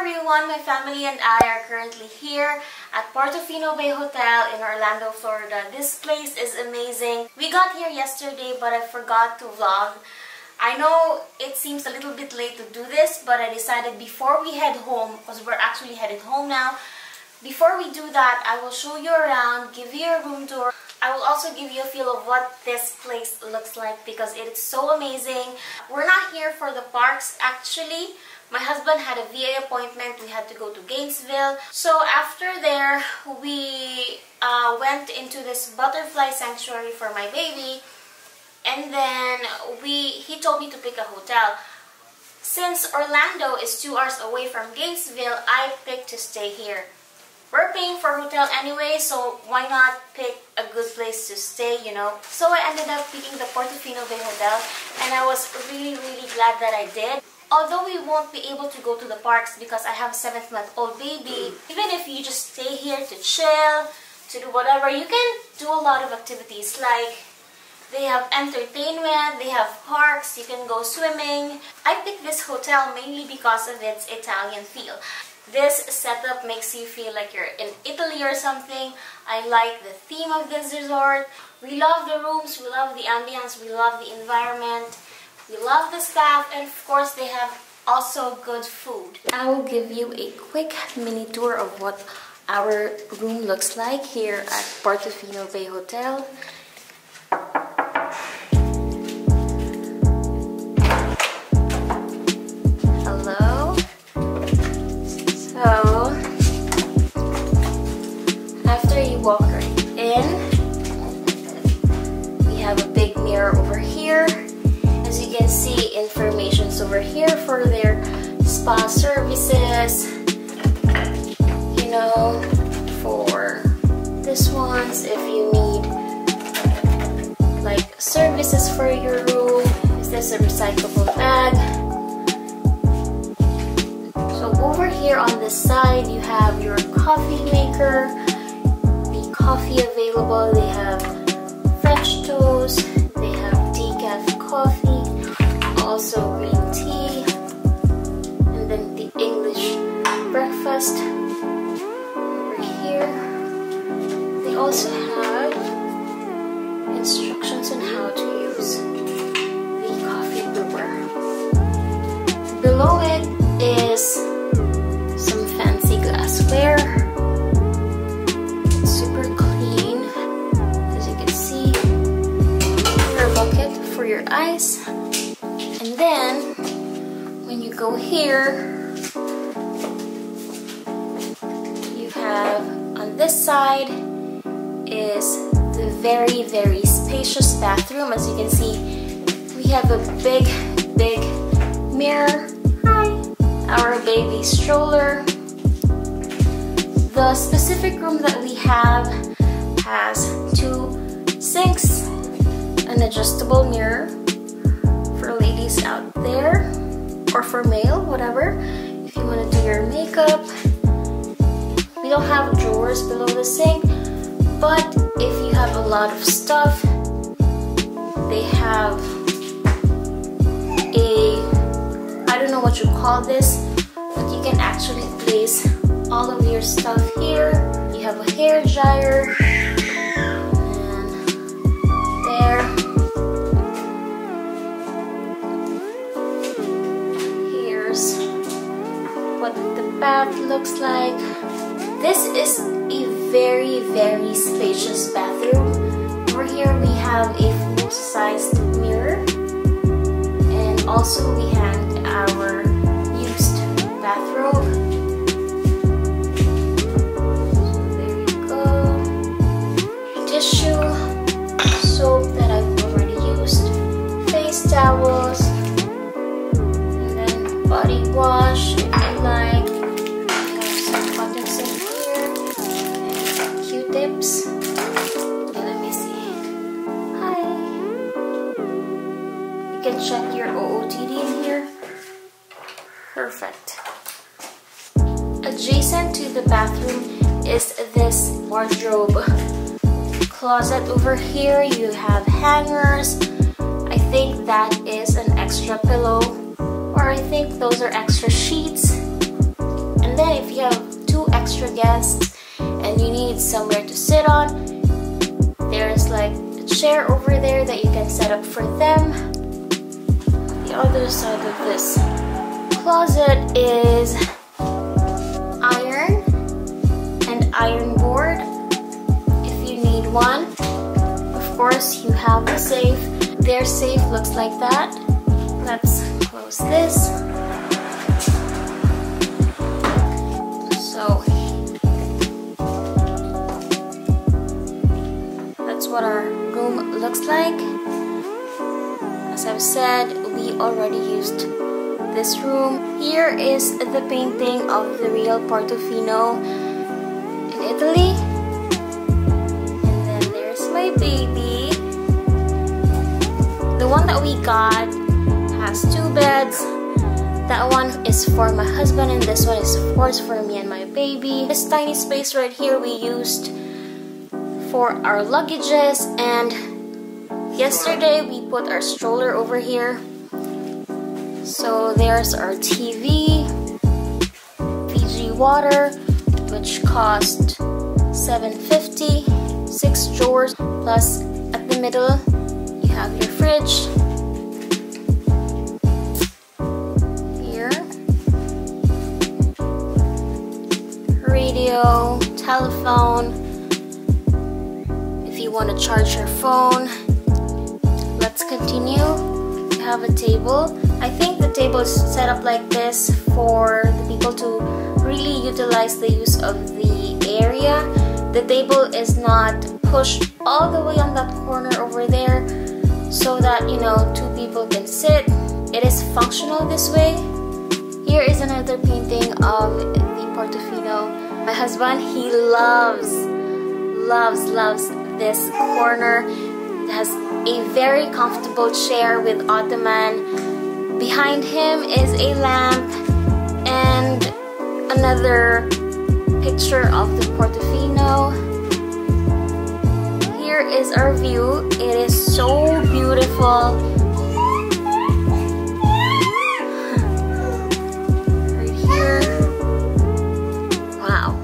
everyone, my family and I are currently here at Portofino Bay Hotel in Orlando, Florida. This place is amazing. We got here yesterday but I forgot to vlog. I know it seems a little bit late to do this, but I decided before we head home, because we're actually headed home now, before we do that, I will show you around, give you a room tour. I will also give you a feel of what this place looks like because it is so amazing. We're not here for the parks actually. My husband had a VA appointment. We had to go to Gainesville. So after there, we went into this butterfly sanctuary for my baby. And then he told me to pick a hotel. Since Orlando is 2 hours away from Gainesville, I picked to stay here. We're paying for a hotel anyway, so why not pick a good place to stay, you know? So I ended up picking the Portofino Bay Hotel, and I was really glad that I did. Although we won't be able to go to the parks because I have a 7-month-old baby, even if you just stay here to chill, to do whatever, you can do a lot of activities. Like, they have entertainment, they have parks, you can go swimming. I picked this hotel mainly because of its Italian feel. This setup makes you feel like you're in Italy or something. I like the theme of this resort. We love the rooms, we love the ambience, we love the environment, we love the staff, and of course they have also good food. I will give you a quick mini tour of what our room looks like here at Portofino Bay Hotel. Hello. So, after you walk right in, we have a big mirror over here. As you can see, information's over here for their spa services. You know, for this ones, if you need like services for your room. Is this a recyclable bag? So over here on this side, you have your coffee maker, the coffee available. They have French toast, they have decaf coffee, also green tea, and then the English breakfast over here. They also have instructions on how to use the coffee brewer. Below it is some fancy glassware. It's super clean, as you can see. Your bucket for your ice. And then, when you go here, you have on this side is the very spacious bathroom. As you can see, we have a big mirror. Our baby stroller. The specific room that we have has 2 sinks, an adjustable mirror for ladies out there, or for male, whatever, if you want to do your makeup. We don't have drawers below the sink, but if you have a lot of stuff, they have I don't know what you call this, but you can actually place all of your stuff here. You have a hair dryer, and there. Here's what the bath looks like. This is a very spacious bathroom. Over here we have a full-sized mirror, and also we hang our used bathrobe. So there you go. Tissue, soap that I've already used, face towels, and then body wash if you like. We have some buttons in here, and Q-tips. Let me see. Hi. You can check your OOTD in here. Perfect. Adjacent to the bathroom is this wardrobe closet. Over here you have hangers. I think that is an extra pillow, or I think those are extra sheets. then if you have 2 extra guests and you need somewhere to sit on, there's like a chair over there that you can set up for them. The other side of this closet is iron and iron board if you need one. Of course, you have the safe. Their safe looks like that. Let's close this. So that's what our room looks like. As I've said, we already used this room. Here is the painting of the real Portofino in Italy. And then there's my baby. The one that we got has 2 beds. That one is for my husband and this one is of course for me and my baby. This tiny space right here we used for our luggages, and yesterday we put our stroller over here. So there's our TV, Fiji water, which cost $7.50, 6 drawers, plus at the middle you have your fridge. Here, radio, telephone, if you want to charge your phone. Let's continue. We have a table. I think the table is set up like this for the people to really utilize the use of the area. The table is not pushed all the way on that corner over there so that, you know, 2 people can sit. It is functional this way. Here is another painting of the Portofino. My husband, he loves this corner. It has a very comfortable chair with ottoman. Behind him is a lamp and another picture of the Portofino. Here is our view. It is so beautiful. Right here. Wow.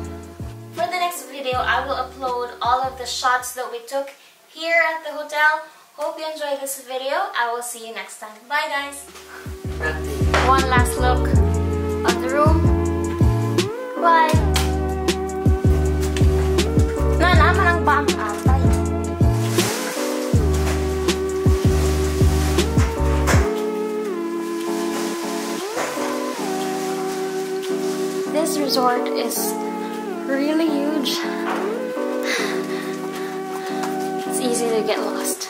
For the next video, I will upload all of the shots that we took here at the hotel. Hope you enjoyed this video. I will see you next time. Bye guys! One last look of the room. Bye! Na naman ang bang atay. This resort is really huge. It's easy to get lost.